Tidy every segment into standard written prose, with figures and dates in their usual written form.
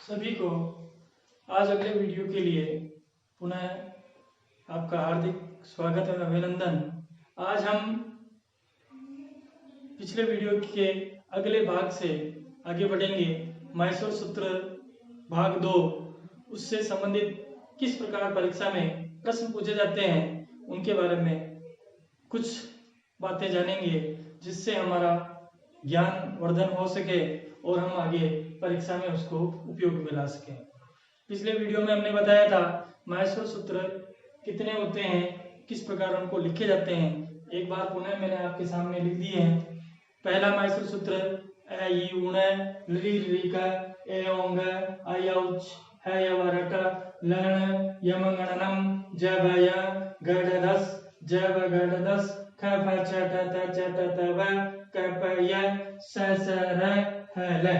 सभी को आज अगले वीडियो के लिए पुनः आपका हार्दिक स्वागत और अभिनंदन। आज हम पिछले वीडियो के अगले भाग से आगे बढ़ेंगे। माहेश्वर सूत्र भाग 2, उससे संबंधित किस प्रकार परीक्षा में प्रश्न पूछे जाते हैं उनके बारे में कुछ बातें जानेंगे, जिससे हमारा ज्ञान वर्धन हो सके और हम आगे परीक्षा में उसको उपयोग में ला सकें। पिछले वीडियो में हमने बताया था माहेश्वर सूत्र कितने होते हैं, किस प्रकार उनको लिखे जाते हैं। एक बार पुनः मैंने आपके सामने लिख दिए हैं। पहला माहेश्वर सूत्र ए ई उण ली ऋक ए ओंग आई औच है यवरट लण यमगणनम जब य गडदस जब गडदस ख फ छ ट त च ट त व क प य स स र ह ल।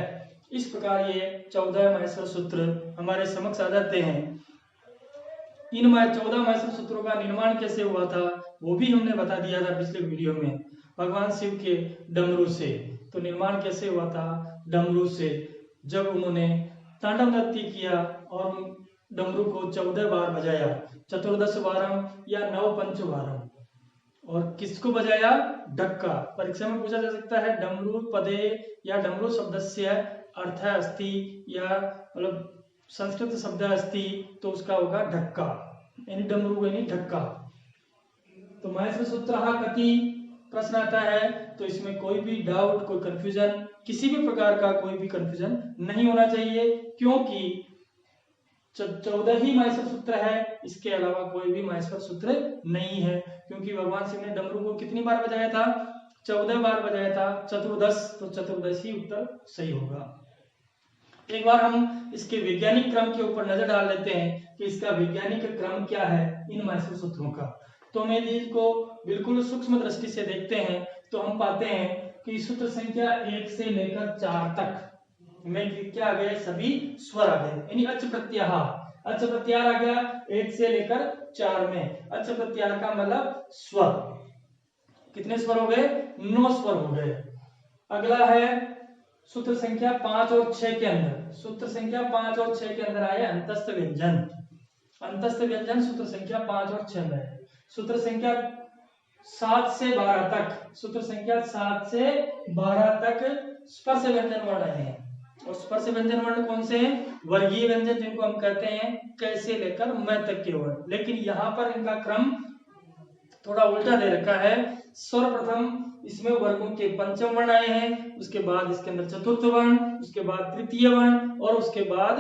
इस प्रकार ये 14 माहेश्वर सूत्र हमारे समक्ष आ जाते हैं। इन 14 माहेश्वर सूत्रों का निर्माण कैसे हुआ था वो भी हमने बता दिया था पिछले वीडियो में, भगवान शिव के डमरू से। तो निर्माण कैसे हुआ था? डमरू से, जब उन्होंने तांडव नृत्य किया और डमरू को 14 बार बजाया, चतुर्दश वारम या नवपंच वारम। और किसको बजाया? ढक्का। परीक्षा में पूछा जा सकता है डमरू पदे या डमरू शब्दस्य अर्थ अस्ति या मतलब संस्कृत शब्द अस्ति, तो उसका होगा ढक्का, यानी डमरू यानी ढक्का। तो माहेश्वर सूत्र कति प्रश्न आता है तो इसमें कोई भी डाउट, कोई कंफ्यूजन, किसी भी प्रकार का कोई भी कंफ्यूजन नहीं होना चाहिए, क्योंकि 14 ही माहेश्वर सूत्र है, इसके अलावा कोई भी माहेश्वर सूत्र नहीं है। क्योंकि भगवान शिव ने डमरू को कितनी बार बजाया था? 14 बार बजाया था। चतुर्दश, तो चतुर्दश ही उत्तर सही होगा। एक बार हम इसके वैज्ञानिक क्रम के ऊपर नजर डाल लेते हैं कि इसका वैज्ञानिक क्रम क्या है इन माहेश्वर सूत्रों का। तो हम यदि इसको बिल्कुल सूक्ष्म दृष्टि से देखते हैं तो हम पाते हैं कि सूत्र संख्या 1 से लेकर 4 तक में क्या आ गए? सभी स्वर आ गए, यानी अच प्रत्याहार। अच प्रत्याहार आ गया 1 से लेकर 4 में। अच प्रत्याहार का मतलब स्वर। कितने स्वर हो गए? 9 स्वर हो गए। अगला है सूत्र संख्या 5 और 6 के अंदर। सूत्र संख्या 5 और 6 के अंदर आए अंतस्थ व्यंजन। अंतस्थ व्यंजन सूत्र संख्या 5 और 6 में। सूत्र संख्या 7 से 12 तक, सूत्र संख्या 7 से 12 तक स्पर्श व्यंजन वर्ण आए हैं। और स्पर्श व्यंजन वर्ण कौन से हैं? वर्गीय व्यंजन, जिनको हम कहते हैं कैसे लेकर मैं तक के वर्ण। लेकिन यहाँ पर इनका क्रम थोड़ा उल्टा दे रखा है। सर्वप्रथम इसमें वर्गों के पंचम वर्ण आए हैं, उसके बाद इसके अंदर चतुर्थ वर्ण, उसके बाद तृतीय वर्ण, और उसके बाद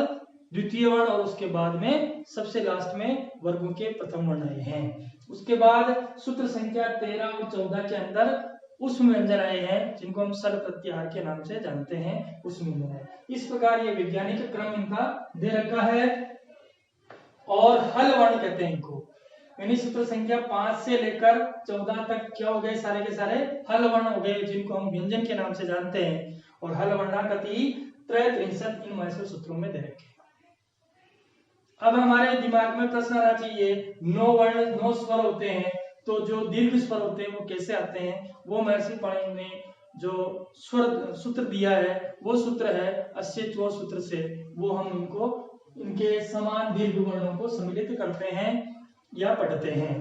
द्वितीय वर्ण, और उसके बाद में सबसे लास्ट में वर्गों के प्रथम वर्ण आए हैं। उसके बाद सूत्र संख्या 13 और 14 के अंदर उष्म व्यंजन आए हैं, जिनको हम सर प्रत्याहार के नाम से जानते हैं, उष्म व्यंजन। इस प्रकार ये वैज्ञानिक क्रम इनका दे रखा है। और हल वर्ण कहते हैं इनको, यानी सूत्र संख्या 5 से लेकर 14 तक क्या हो गए? सारे के सारे हल वर्ण हो गए, जिनको हम व्यंजन के नाम से जानते हैं। और हल वर्णाकति 33 इन माहेश्वर सूत्रों में दे रखे। अब हमारे दिमाग में प्रश्न आना चाहिए, 9 वर्ण 9 स्वर होते हैं, तो जो दीर्घ स्वर होते हैं वो कैसे आते हैं? वो महर्षि पाणिनि ने जो स्वर सूत्र दिया है वो सूत्र है अस्यत्व सूत्र से। वो हम इनको इनके समान दीर्घ वर्णों को सम्मिलित करते हैं या पढ़ते हैं।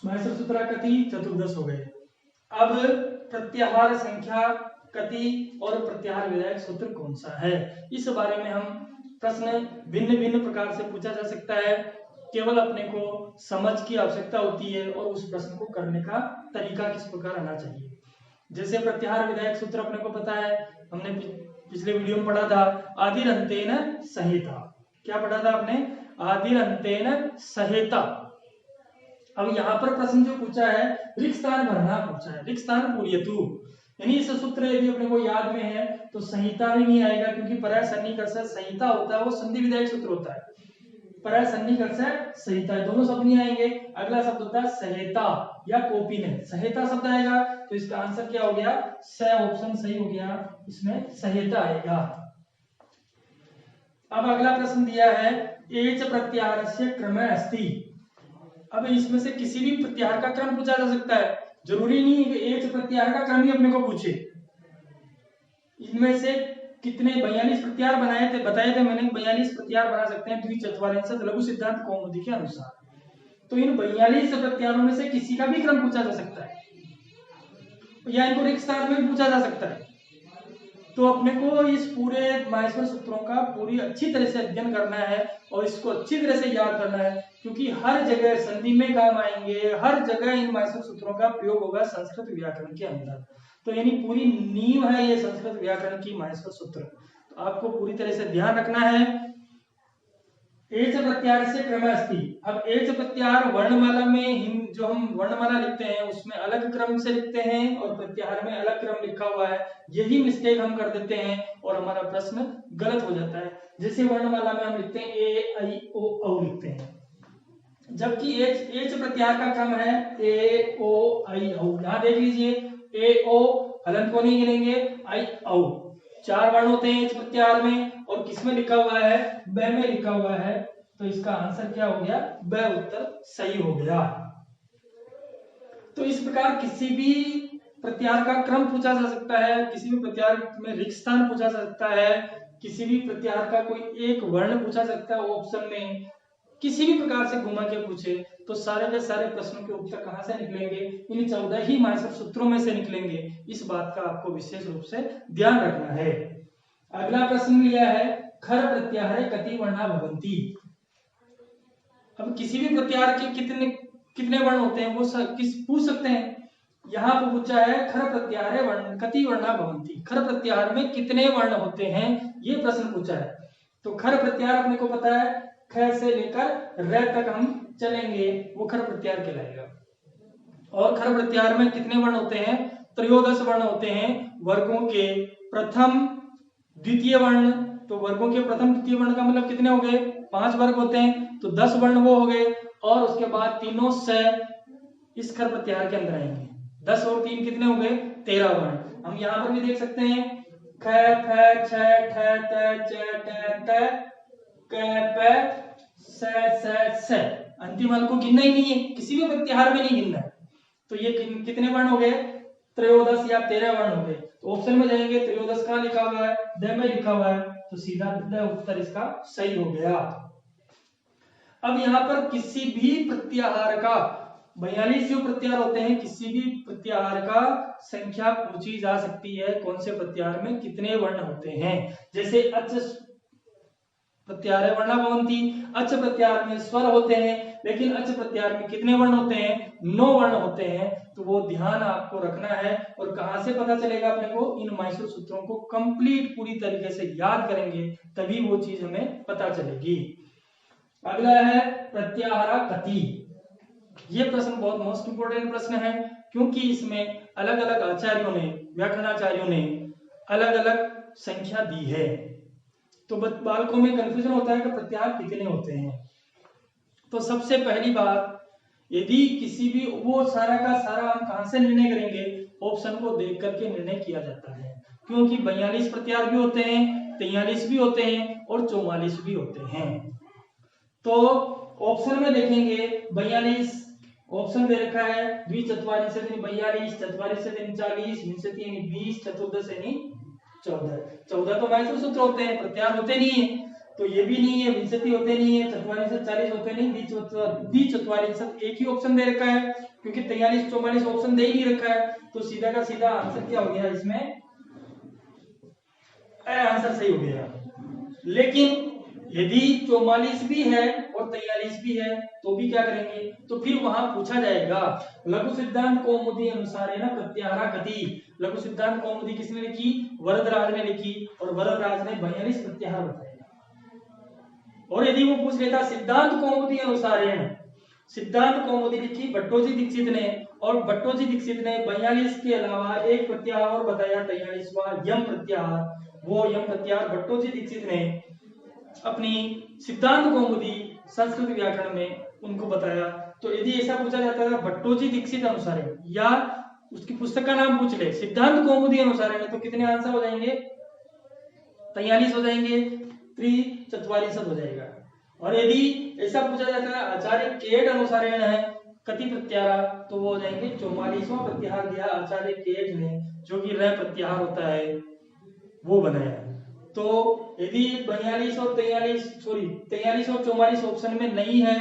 माहेश्वर सूत्र कति चतुर्दश हो गए। अब प्रत्याहार संख्या कति और प्रत्याहार विधायक सूत्र कौन सा है, इस बारे में हम प्रश्न भिन्न भिन्न प्रकार से पूछा जा सकता है। केवल अपने को समझ की आवश्यकता होती है और उस प्रश्न को करने का तरीका किस प्रकार आना चाहिए। जैसे प्रत्याहार विधायक सूत्र अपने को पता है, हमने पिछले वीडियो में पढ़ा था आदिरंतेन संहिता। क्या पढ़ा था आपने? आदिरंतेन संहिता। अब यहाँ पर प्रश्न जो पूछा है रिक्त स्थान भरना पूछा है, रिक्त स्थान पूर्यतु, यानी इस सूत्र यदि अपने को याद में है तो संहिता भी नहीं आएगा, क्योंकि पराय सन्निकर्ष संहिता होता है वो संधि विधायक सूत्र होता है। पराय सन्निकर्ष संहिता, दोनों शब्द नहीं आएंगे। अगला शब्द होता है संहिता या कौपिन। संहिता शब्द आएगा तो इसका आंसर क्या हो गया? स ऑप्शन सही हो गया, इसमें संहिता आएगा। अब अगला प्रश्न दिया है एच प्रत्याहारस्य क्रमे अस्ति। अब इसमें से किसी भी प्रत्याहार का क्रम पूछा जा सकता है, जरूरी नहीं है कि एच प्रत्याहार का क्रम ही अपने को पूछे। इनमें से कितने 42 प्रत्याहार बताए थे मैंने, 42 प्रत्याहार बना सकते हैं द्विचत्वारिंशत लघु सिद्धांत कौमुदी के अनुसार। तो इन 42 प्रत्याहारों में से किसी का भी क्रम पूछा जा सकता है या इनको रिक्त स्थान में पूछा जा सकता है। तो अपने को इस पूरे माहेश्वर सूत्रों का पूरी अच्छी तरह से अध्ययन करना है और इसको अच्छी तरह से याद करना है, क्योंकि हर जगह संधि में काम आएंगे, हर जगह इन माहेश्वर सूत्रों का प्रयोग होगा संस्कृत व्याकरण के अंदर। तो यानी पूरी नींव है ये संस्कृत व्याकरण की माहेश्वर सूत्र। तो आपको पूरी तरह से ध्यान रखना है। एच प्रत्याहार से क्रम अस्ति। अब एच प्रत्याहार वर्णमाला में जो हम वर्णमाला लिखते हैं उसमें अलग क्रम से लिखते हैं और प्रत्याहार में अलग क्रम लिखा हुआ है, यही मिस्टेक हम कर देते हैं और हमारा प्रश्न गलत हो जाता है। जैसे वर्णमाला में हम लिखते हैं ए आई ओ औ लिखते हैं, जबकि एच प्रत्याहार का क्रम है ए ओ आई औ। यहाँ देख लीजिए, ए ओ हलंत को नहीं गिनेंगे, आई औ 4 वर्ण होते हैं एच प्रत्याहार में, और किसमें लिखा हुआ है, ब में लिखा हुआ है। तो इसका आंसर क्या हो गया, ब उत्तर सही हो गया। तो इस प्रकार किसी भी प्रत्याहार का क्रम पूछा जा सकता है, किसी भी प्रत्याहार में रिक्त स्थान पूछा जा सकता है, किसी भी प्रत्याहार का कोई एक वर्ण पूछा जा सकता है ऑप्शन में, किसी भी प्रकार से घुमा के पूछे तो सारे के सारे प्रश्नों के उत्तर कहां से निकलेंगे, इन 14 ही माहेश्वर सूत्रों में से निकलेंगे। इस बात का आपको विशेष रूप से ध्यान रखना है। अगला प्रश्न लिया है खर प्रत्याहारे कति वर्णा भवन्ति। अब किसी भी प्रत्याहार के कितने वर्ण होते हैं वो पूछ सकते हैं। यहाँ पर पूछा है खर प्रत्याहारे वर्ण कति वर्णा भवन्ति, खर प्रत्याहार में कितने वर्ण होते हैं ये प्रश्न पूछा है। तो खर प्रत्याहार अपने को पता है, ख से लेकर र तक हम चलेंगे, वो खर प्रत्याहार कहलाएगा। और खर प्रत्याहार में कितने वर्ण होते हैं, 13 वर्ण होते हैं वर्गों के प्रथम द्वितीय वर्ण। तो वर्गों के प्रथम द्वितीय वर्ण का मतलब कितने हो गए, 5 वर्ग होते हैं, तो 10 वर्ण वो हो गए। और उसके बाद तीनों से इस खर प्रत्याहार के अंदर आएंगे, 10 और 3 कितने हो गए, 13 वर्ण। हम यहाँ पर भी देख सकते हैं ख फ छ ठ त च ट त क प स अंतिम वर्ण को गिनना ही नहीं है, किसी भी प्रत्याहार में नहीं गिनना है। तो ये कितने वर्ण हो गए, 13 या 13 वर्ण हो गए। तो ऑप्शन में जाएंगे, 13 कहाँ लिखा हुआ है, द में लिखा हुआ है, तो सीधा उत्तर इसका सही हो गया। अब यहाँ पर किसी भी प्रत्याहार का 42 जो प्रत्याहार होते हैं, किसी भी प्रत्याहार का संख्या पूछी जा सकती है, कौन से प्रत्याहार में कितने वर्ण होते हैं। जैसे अच प्रत्याहार वर्णा भवन्ति, अच प्रत्याहार में स्वर होते हैं, लेकिन अच प्रत्याहार में कितने वर्ण होते हैं, 9 वर्ण होते हैं। तो वो ध्यान आपको रखना है। और कहां से पता चलेगा अपने को, इन माहेश्वर सूत्रों को कंप्लीट पूरी तरीके से याद करेंगे तभी वो चीज हमें पता चलेगी। अगला है प्रत्याहारा कति। ये प्रश्न बहुत मोस्ट इंपोर्टेंट प्रश्न है, क्योंकि इसमें अलग अलग आचार्यों ने, व्याकरणाचार्यों ने अलग अलग संख्या दी है। तो बालकों में कंफ्यूजन होता है कि प्रत्याहार कितने होते हैं। तो सबसे पहली बात, यदि किसी भी, वो सारा का सारा हम कहां से निर्णय करेंगे, ऑप्शन को देख करके निर्णय किया जाता है, क्योंकि 42 प्रत्याहार भी होते हैं, 43 भी होते हैं और 44 भी होते हैं। तो ऑप्शन में देखेंगे 42 ऑप्शन दे रखा है, द्विचत्वारिंशत् 42, चत्वारिंशत् 40, विंशति 20, चतुर्दश 14। 14 तो माहेश्वर सूत्र होते हैं, प्रत्याहार होते नहीं है। तो ये भी नहीं है, विंशति होते नहीं है, चत्वारिंशत् 40 होते नहीं, द्विचत्वारिंशत् एक ही ऑप्शन दे रखा है, क्योंकि 43 44 ऑप्शन दे ही नहीं रखा है। तो सीधा का सीधा आंसर क्या हो गया इसमें, आंसर सही हो गया। लेकिन यदि 44 भी है और 43 भी है तो भी क्या करेंगे, तो फिर वहां पूछा जाएगा लघु सिद्धांत कौमुदी अनुसार ना प्रत्याहारा कति। लघु सिद्धांत कौमुदी किसने लिखी, वरदराज ने लिखी, और वरदराज ने 42 प्रत्याहार बताए। और यदि वो पूछ लेता सिद्धांत कौमुदी अनुसार, सिद्धांत कौमुदी लिखी भट्टोजी दीक्षित ने, और भट्टोजी दीक्षित ने 42 के अलावा एक प्रत्याहार और बताया, 43वां यम प्रत्याहार। वो यम प्रत्याहार भट्टोजी दीक्षित ने अपनी सिद्धांत कौमुदी संस्कृत व्याकरण में उनको बताया। तो यदि ऐसा पूछा जाता है भट्टोजी दीक्षित अनुसार, या उसकी पुस्तक का नाम पूछ ले सिद्धांत कौमुदी अनुसार, तो कितने आंसर हो जाएंगे, 43 हो जाएंगे, 43 हो जाएगा। और यदि ऐसा पूछा जाता है आचार्य केट अनुसार है कति प्रत्याहार, तो वो हो जाएंगे 44वां प्रत्याहार दिया आचार्य केट ने, जो कि र प्रत्याहार होता है वो बनाया। तो यदि 42 और 44 ऑप्शन में नहीं है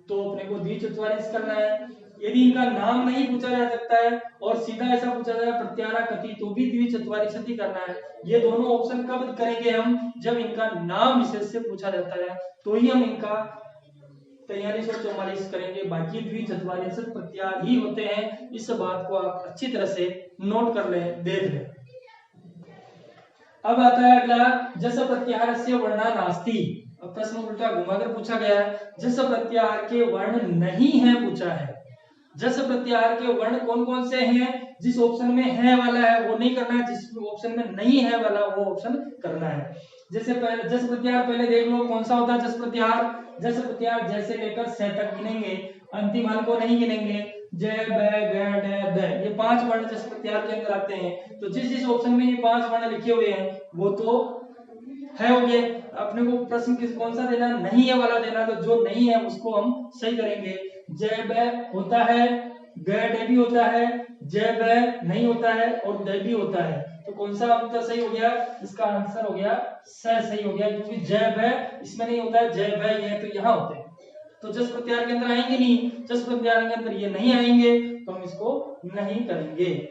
तो अपने को द्विचत्वारिंश करना है। यदि इनका नाम नहीं पूछा जा सकता है और सीधा ऐसा पूछा जाए प्रत्यारा कथि तो भी द्विचत्वारिंश ही करना है। ये दोनों ऑप्शन कब करेंगे हम, जब इनका नाम विशेष से पूछा जाता है तो ही हम इनका 43 और 44 करेंगे, बाकी द्विचत्वारिंश प्रत्यार ही होते हैं। इस बात को आप अच्छी तरह से नोट कर लें, देख लें। अब आता है अगला, जस प्रत्याहारस्य वर्णा नास्ति। अब प्रश्न उल्टा घुमाकर पूछा गया है, जस प्रत्याहार के वर्ण नहीं है पूछा है। जस प्रत्याहार के वर्ण कौन कौन से हैं? जिस ऑप्शन में है वाला है वो नहीं करना है, जिस ऑप्शन में नहीं है वाला वो ऑप्शन करना है। जैसे पहले जस प्रत्याहार पहले देख लो कौन सा होता है जस प्रत्याहार। जस प्रत्याहार जैसे लेकर से तक गिनेंगे, अंतिम हल को नहीं गिनेंगे। जय बै ग ड द, ये 5 वर्ण जस प्रत्याहार के अंदर आते हैं। तो जिस जिस ऑप्शन में ये 5 वर्ण लिखे हुए हैं वो तो है हो गए। अपने को प्रश्न किस कौन सा देना, नहीं है वाला देना, तो जो नहीं है उसको हम सही करेंगे। जय बै होता है, ग ड भी होता है, जय बै नहीं होता है और द भी होता है। तो कौन सा उत्तर सही हो गया? इसका आंसर हो गया स सही हो गया, क्योंकि जय बै इसमें नहीं होता है, जय बै ये तो यहाँ होते हैं। तो जस प्रत्याहार के अंदर आएंगे नहीं, जस प्रत्याहार के अंदर ये नहीं आएंगे तो हम इसको नहीं करेंगे,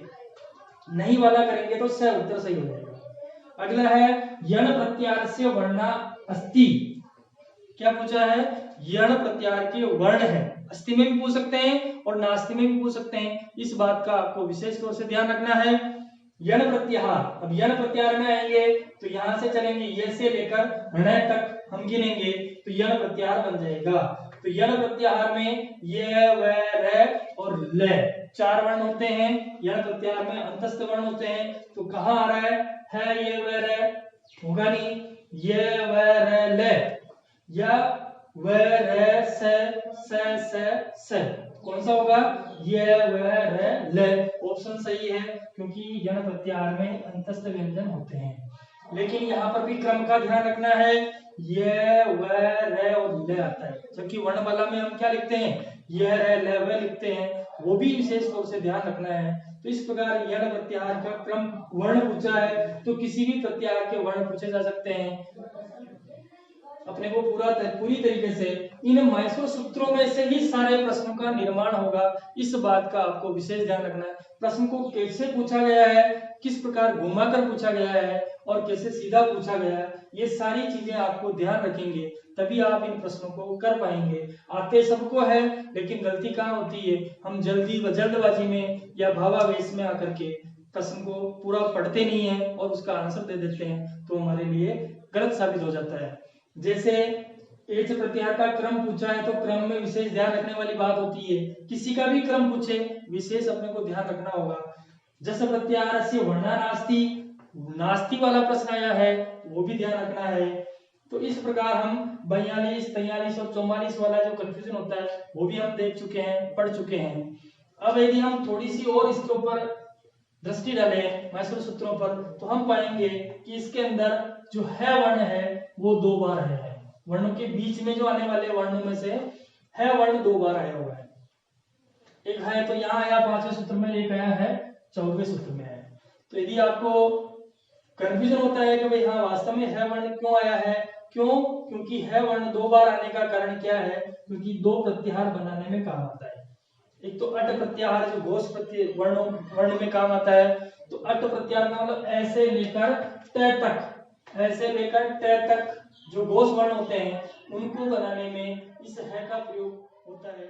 नहीं वाला करेंगे तो स उत्तर सही हो जाएगा। अगला है यण प्रत्याहारस्य वर्णा अस्ति। क्या पूछा है? यण प्रत्याहार के वर्ण है, अस्ति में भी पूछ सकते हैं और नास्ति में भी पूछ सकते हैं। इस बात का आपको विशेष तौर से ध्यान रखना है। यण प्रत्याहार, अब यण प्रत्याहार में आएंगे तो यहां से चलेंगे, ये से लेकर ण तक हम गिनेंगे तो यण प्रत्याहार बन जाएगा। तो यण प्रत्याहार में ये व र और ल 4 वर्ण होते हैं। यण प्रत्याहार में अंतस्थ वर्ण होते हैं। तो कहां आ रहा है ये व र? होगा नहीं, ये व र ल या व र स कौन सा होगा? ये व र ल ऑप्शन सही है, क्योंकि यण प्रत्याहार में अंतस्थ व्यंजन होते हैं। लेकिन यहाँ पर भी क्रम का ध्यान रखना है, ये व र और ल आता है, जबकि वर्णमाला में हम क्या लिखते हैं? ये र ल व लिखते हैं, वो भी विशेष तौर से ध्यान रखना है। तो इस प्रकार यण प्रत्याहार का क्रम वर्ण पूछा है तो किसी भी प्रत्याहार के वर्ण पूछे जा सकते हैं। अपने को पूरी तरीके से इन मैसूर सूत्रों में से ही सारे प्रश्नों का निर्माण होगा, इस बात का आपको विशेष ध्यान रखना है। प्रश्न को कैसे पूछा गया है, किस प्रकार घुमाकर पूछा गया है और कैसे सीधा पूछा गया है, ये सारी चीजें आपको ध्यान रखेंगे तभी आप इन प्रश्नों को कर पाएंगे। आते सबको है, लेकिन गलती कहाँ होती है? हम जल्दबाजी में या भावावेश में आकर के प्रश्न को पूरा पढ़ते नहीं है और उसका आंसर दे देते हैं, तो हमारे लिए गलत साबित हो जाता है। जैसे एच प्रत्याहार का क्रम पूछा है तो क्रम में विशेष ध्यान रखने वाली बात होती है। किसी का भी क्रम पूछे विशेष अपने को ध्यान रखना होगा। जस प्रत्याहारस्य वर्णा नास्ति, नास्ति वाला प्रश्न आया है वो भी ध्यान रखना है। तो इस प्रकार हम 42, 43 और 44 वाला जो कंफ्यूजन होता है वो भी हम देख चुके हैं, पढ़ चुके हैं। अब यदि हम थोड़ी सी और इसके ऊपर दृष्टि डालें मैसूर सूत्रों पर, तो हम पाएंगे कि इसके अंदर जो है वर्ण है वो 2 बार है। वर्णों के बीच में जो आने वाले वर्णों में से है वर्ण 2 बार आया हुआ है। एक है तो यहाँ आया 5वें सूत्र में, एक आया है 14वें सूत्र में है। तो यदि आपको कंफ्यूजन होता है कि भाई हाँ वास्तव में है वर्ण क्यों आया है, क्योंकि है वर्ण 2 बार आने का कारण क्या है? क्योंकि 2 प्रत्याहार बनाने में काम आता है। एक तो अट प्रत्याहार जो घोष वर्ण में काम आता है। तो अट प्रत्याहार का मतलब ऐसे लेकर त तक, ऐसे लेकर त तक जो घोष वर्ण होते हैं उनको बनाने में इस है का प्रयोग होता है।